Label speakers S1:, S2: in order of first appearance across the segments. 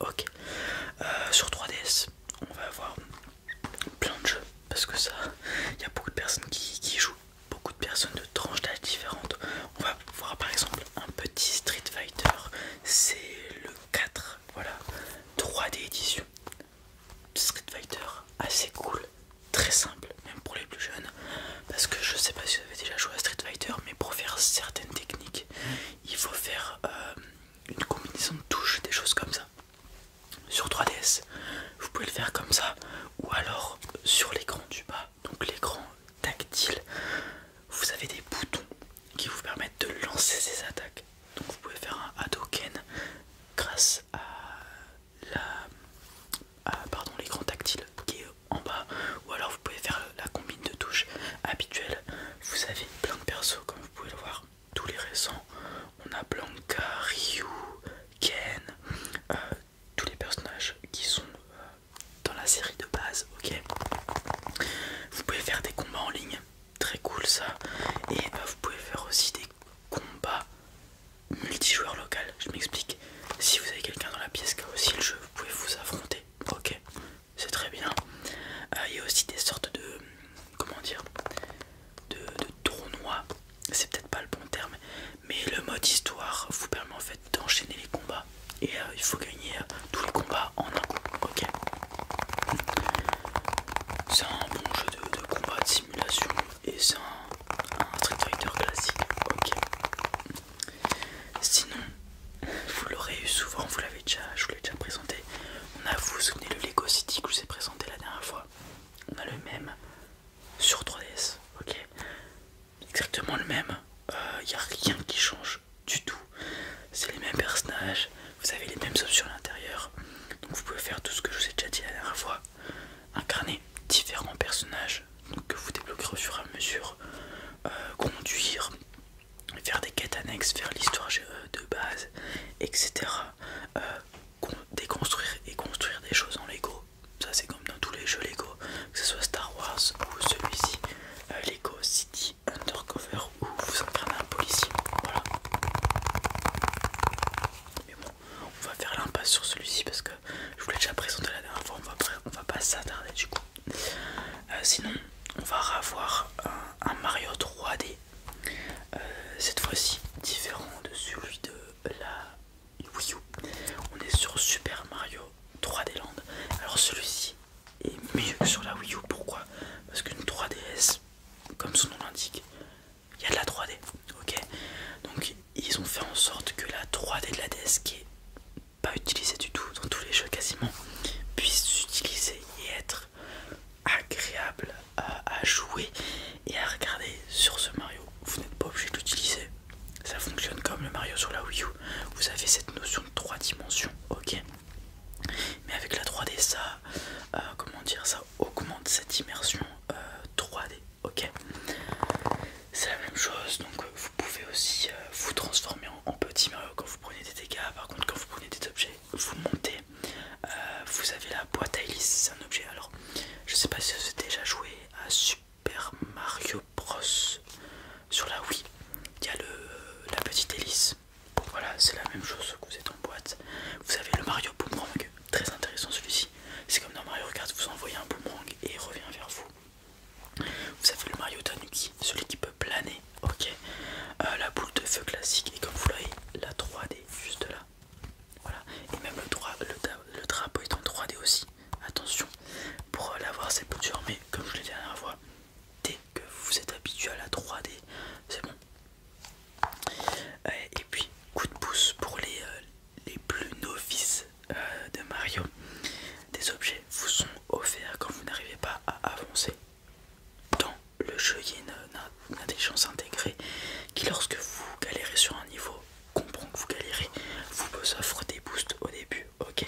S1: Ok. Sur 3DS, on va avoir plein de jeux parce que ça, il y a beaucoup de personnes qui jouent, beaucoup de personnes de tranches d'âge différentes. On va voir par exemple un petit Street Fighter, c'est le 4, voilà, 3D édition. Street Fighter, assez cool, très simple, même pour les plus jeunes, parce que je sais pas si vous avez déjà joué à Street Fighter, mais pour faire certaines techniques, il faut faire une combinaison de touches, des choses comme ça. Sur 3DS, vous pouvez le faire comme ça, ou alors sur l'écran du bas, donc l'écran tactile, vous avez des boutons qui vous permettent de lancer ces attaques. Donc vous pouvez faire un Hadouken grâce à l'écran tactile qui est en bas, ou alors vous pouvez faire la combine de touches habituelle. Vous avez plein de persos comme vous pouvez le voir, tous les récents. On a Blanca, Ryu, Ken, tous les personnages qui sont dans la série de base, ok. Vous pouvez faire des combats en ligne, très cool ça, et vous pouvez faire aussi des combats multijoueurs local. Je m'explique, si vous avez quelqu'un dans la pièce qui a aussi le jeu, vous pouvez vous affronter, ok, c'est très bien. Il y a aussi des sortes de, comment dire, de tournois, c'est peut-être pas le bon terme, mais le mode histoire vous permet en fait d'enchaîner les combats, et il faut gagner tous les combats en un coup, ok. C'est un bon jeu de combat, de simulation, et c'est un Street Fighter classique, ok. Sinon, vous l'aurez eu souvent, je vous l'ai déjà présenté. On a, vous vous souvenez, le Lego City que je vous ai présenté la dernière fois. On a le même sur 3DS, ok. Exactement le même, il n'y a rien qui change du tout. C'est les mêmes personnages, vous avez les mêmes options à l'intérieur. Donc vous pouvez faire tout ce que je vous ai déjà dit la dernière fois. Incarner différents personnages donc, que vous débloquerez au fur et à mesure. Conduire, faire des quêtes annexes, faire l'histoire de base, etc. Déconstruire et construire des choses en Lego. Ça c'est comme dans tous les jeux Lego, que ce soit Star Wars ou celui-ci, Lego City Undercover, où vous incarnez un policier. Voilà. Mais bon, on va faire l'impasse sur celui-ci parce que je vous l'ai déjà présenté la dernière fois, on va pas s'attarder du coup. Sinon, on va avoir un Mario 3D, cette fois-ci différent de celui de la Wii U. On est sur Super Mario 3D Land. Alors celui-ci est mieux que sur la Wii U. Pourquoi? Parce qu'une 3DS, comme son nom l'indique, il y a de la 3D, ok. Donc ils ont fait en sorte que la 3D de la DS, qui est pas utilisée du tout dans tous les jeux quasiment, puisse s'utiliser et être agréable à jouer et à regarder sur ce Mario. Vous n'êtes pas obligé de l'utiliser, ça fonctionne comme le Mario sur la Wii U. Vous avez cette notion de 3 dimensions, ok. Mais avec la 3D, ça, comment dire, ça augmente cette immersion 3D, ok. C'est la même chose, donc vous pouvez aussi vous transformer en petit Mario quand vous prenez des dégâts. Par contre, quand vous prenez des objets, vous montez. Vous avez la boîte à hélice, c'est un objet. Alors, je sais pas si vous avez déjà joué à Super Mario Bros sur la Wii. Il y a la petite hélice. Voilà, c'est la même chose que vous êtes en boîte. Vous avez le Mario Boomerang, très intéressant celui-ci. C'est comme dans Mario Kart, vous envoyez un boomerang et il revient vers vous. Vous avez le Mario Tanuki, celui qui peut planer, ok. La boule de feu classique, et comme vous l'avez, la 3D juste là. Voilà, et même le drapeau est en 3D aussi. Attention, pour l'avoir c'est plus dur, mais comme je l'ai dit la dernière fois, dès que vous êtes habitué à la 3D, c'est bon. Et puis, coup de pouce pour les plus novices de Mario. Des objets vous sont offerts quand vous n'arrivez pas à avancer. Dans le jeu, il y a une intelligence intégrée qui, lorsque vous galérez sur un niveau, comprend que vous galérez, vous offre des boosts au début, ok.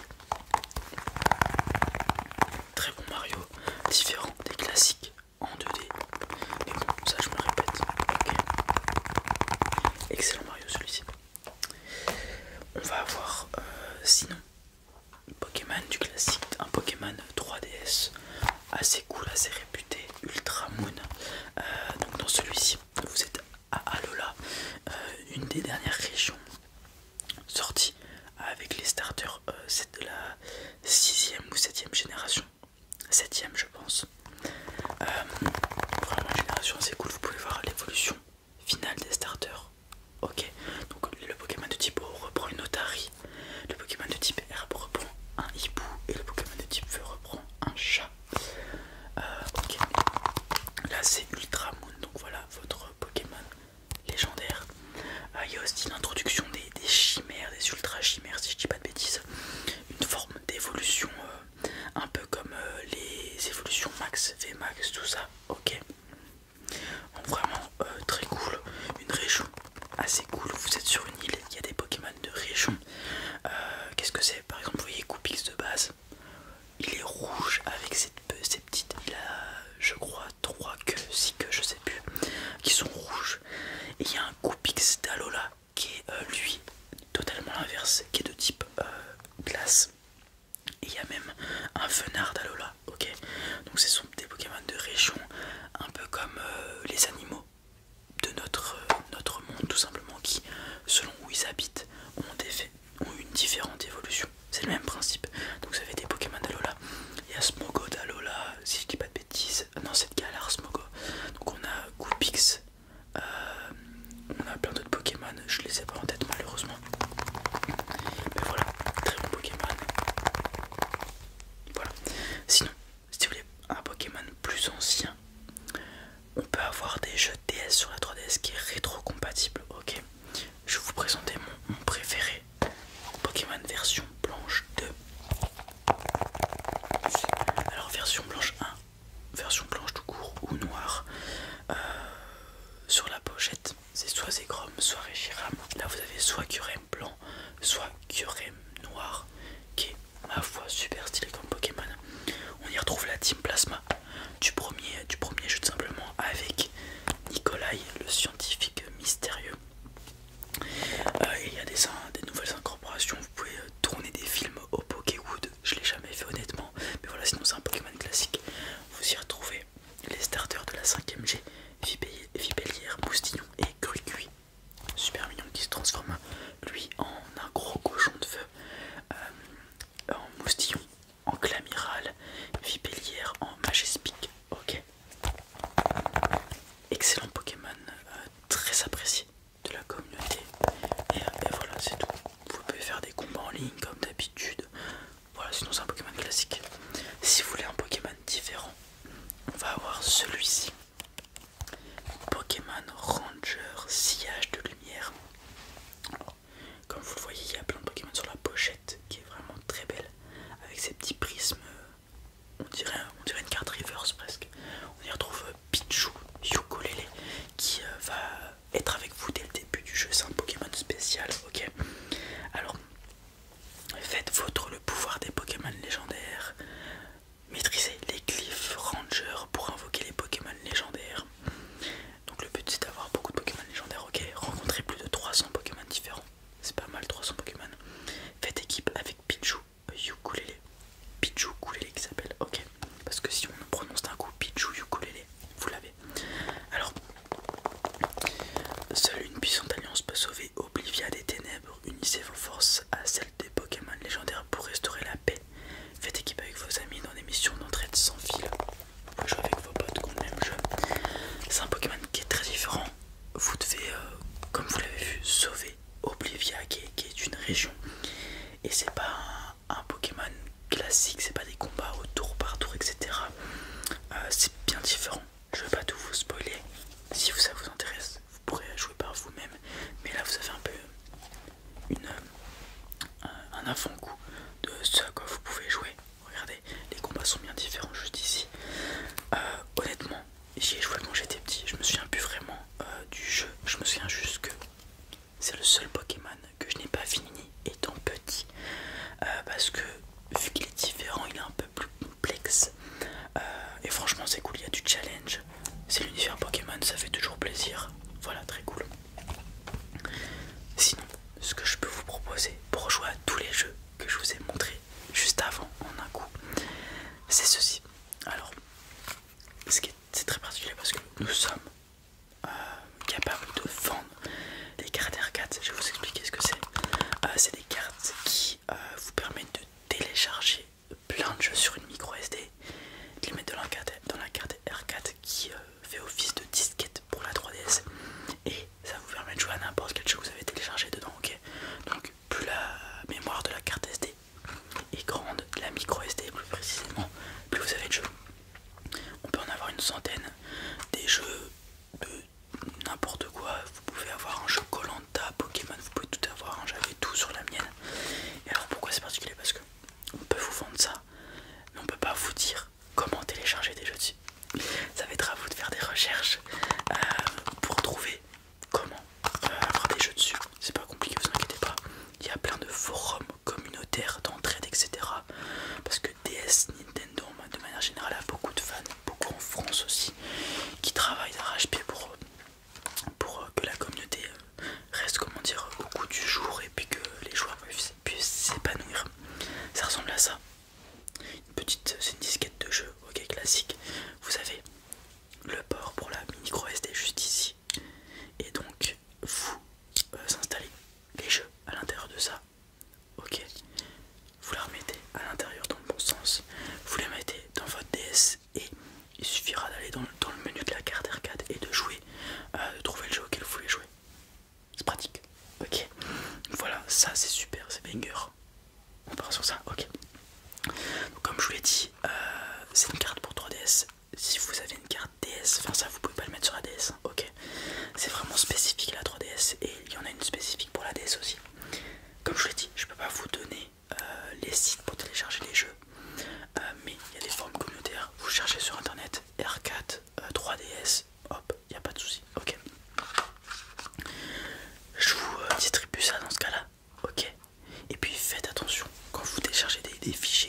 S1: Très bon Mario, différent des classiques en 2D. Mais bon, ça je me répète, ok. Excellent Mario celui-ci. On va avoir sinon Pokémon du classique, un Pokémon 3DS assez cool, assez réputé, Ultra Moon. Donc dans celui-ci, vous êtes à Alola, une des dernières régions sorties avec les starters. C'est de 7ème génération. 7ème je pense. Vraiment une génération assez cool, vous pouvez voir l'évolution finale des starters. Ok, donc le Pokémon de type eau reprend une Otari, le Pokémon de type herbe reprend un hibou et le Pokémon de type feu reprend un chat. Ok, là c'est Ultra Moon, donc voilà votre Pokémon légendaire. Il y a aussi l'introduction des chimères, des ultra chimères si je dis pas de bêtises, une forme d'évolution un peu comme les évolutions Max, VMAX, tout ça. Ok, donc vraiment très cool, une région assez cool, vous êtes sur une île, il y a des Pokémon de région. Qu'est-ce que c'est? Par exemple vous voyez Coupix de base, il est rouge avec ces petites, il a je crois 3 queues, 6 queues, je sais plus, qui sont rouges. Et il y a un Coupix d'Alola qui est lui totalement l'inverse, qui est de type glace. Et il y a même un Venard d'Alola, ok. Donc ce sont des Pokémon de région, un peu comme les animaux de notre monde tout simplement, qui selon où ils habitent ont une différente évolution. C'est le même principe. Donc ça fait des Pokémon d'Alola. Il y a Smogo d'Alola, si je dis pas de bêtises. Non, c'est de Galar Smogo. Donc on a Coupix. On a plein d'autres Pokémon, je les ai pas en tête malheureusement. Mais voilà, très bon Pokémon. Voilà. Sinon, si vous voulez un Pokémon plus ancien, on peut avoir des jeux DS sur la 3DS qui est rétro-compatible. Ok, je vais vous présenter mon préféré, Pokémon version blanche 2. Alors version blanche 1, version blanche tout court ou noire. Sur la pochette, c'est soit Zegrom, soit Reshiram. Là vous avez soit Kyurem blanc, soit Kyurem noir, qui est ma foi super stylé comme Pokémon. On y retrouve la team Plasma du premier jeu tout simplement, avec Nikolai, le scientifique mystérieux. Et il y a des nouvelles incorporations, vous pouvez tourner des films au Pokéwood, je l'ai jamais fait honnêtement, mais voilà, sinon c'est un Pokémon classique. Vous y retrouvez les starters de la 5ème G, Vipellière, Moustillon et Cruicui. Super mignon, qui se transforme lui en un gros cochon de feu, en Moustillon, en Clamiral, Vipellière en Majespic. Ok, excellent Pokémon, très apprécié de la communauté. Et voilà, c'est tout. Vous pouvez faire des combats en ligne comme d'habitude. Voilà, sinon c'est un Pokémon classique. Si vous voulez un Pokémon différent, on va avoir celui-ci. Pokémon Ranger Sillage de Lumière. Alors, comme vous le voyez, il y a plein de Pokémon sur la pochette qui est vraiment très belle, avec ces petits prismes, on dirait une carte reverse presque. On y retrouve Pichu, Ukulele, qui va être avec vous dès le début du jeu. C'est un Pokémon spécial, ok. Alors, faites votre le pouvoir des Pokémon légendaires. Maîtrisez les glyphes Ranger pour invoquer les Pokémon légendaires. Donc le but c'est d'avoir beaucoup de Pokémon légendaires, ok. Rencontrez plus de 300 Pokémon différents. C'est pas mal, 300 Pokémon. Faites équipe avec Pichu, Ukulele. Pichu Ukulele qui s'appelle, ok. Parce que si on prononce d'un coup Pichu Ukulele, vous l'avez. Alors, seule une puissante alliance peut sauver Oblivia des ténèbres. Unissez vos forces à celles des Pokémon légendaires pour restaurer la paix. Faites équipe avec vos amis dans des missions d'entraide sans fil. Vous pouvez jouer avec vos potes contre le même jeu. C'est un Pokémon qui est très différent. Vous devez, comme vous l'avez vu, sauver Oblivia qui est une région. Et c'est pas un Pokémon classique, c'est pas des combats au tour par tour, etc. C'est bien différent. Je vais pas tout vous spoiler. Si ça vous intéresse, vous pourrez jouer par vous-même. Mais là, vous avez un peu un avant-goût de ce à quoi vous pouvez jouer. Regardez, les combats sont bien différents juste ici. Honnêtement, j'y ai joué quand j'étais petit. Je me souviens plus vraiment du jeu. Je me souviens juste que c'est le seul Pokémon que je n'ai pas fini étant petit. Parce que vu qu'il est différent, il est un peu plus complexe. Et franchement, c'est cool. Il y a du challenge. C'est l'univers Pokémon, ça fait toujours plaisir. Voilà, très cool. Sinon, ce que je peux vous proposer pour jouer à tous les jeux que je vous ai montré juste avant en un coup, c'est ceci. Alors, c'est très particulier parce que nous sommes capables de vendre des cartes R4. Je vais vous expliquer ce que c'est. C'est des cartes qui vous permettent de télécharger plein de jeux sur une micro SD, de les mettre dans la carte R4 qui fait office de disquette pour la 3DS, et ça vous permet de jouer à n'importe quel jeu que vous avez téléchargé dedans, ok. Donc plus la mémoire de la carte SD est grande, la micro SD plus précisément, plus vous avez de jeux. On peut en avoir une centaine, des jeux de n'importe quoi. Vous pouvez avoir un jeu Koh-Lanta, Pokémon, vous pouvez tout avoir, hein. J'avais tout sur la mienne. Et alors pourquoi c'est particulier? Parce que on peut vous vendre ça, mais on peut pas vous dire comment télécharger des jeux dessus. Ça va être à vous de faire des recherches pour trouver comment avoir des jeux dessus. C'est pas compliqué, vous inquiétez pas. Il y a plein de forums communautaires d'entraide, etc. Parce que DS, Nintendo, de manière générale, a beaucoup de fans, beaucoup en France aussi, qui travaillent d'arrache-pied pour que la communauté reste, comment dire, au goût du jour, et puis que les joueurs puissent s'épanouir. Ça ressemble à ça. C'est une disquette de jeu, ok, classique. Vous avez le port pour la micro SD juste ici, et donc vous installez les jeux à l'intérieur de ça, ok. Vous la remettez à l'intérieur dans le bon sens, vous les mettez dans votre DS, et il suffira d'aller dans le menu de la carte R4 et de jouer, de trouver le jeu auquel vous voulez jouer. C'est pratique, ok. Voilà, ça c'est super, c'est banger. On part sur ça, ok. Donc, comme je vous l'ai dit, c'est une carte pour 3DS. Si vous avez une carte DS, enfin ça vous pouvez pas le mettre sur la DS, hein, ok. C'est vraiment spécifique à la 3DS, et il y en a une spécifique pour la DS aussi. Comme je vous l'ai dit, je peux pas vous donner les sites pour télécharger les jeux, mais il y a des forums communautaires. Vous cherchez sur internet R4 3DS, hop, il n'y a pas de souci, ok. Je vous distribue ça dans ce cas là, ok. Et puis faites attention quand vous téléchargez des fichiers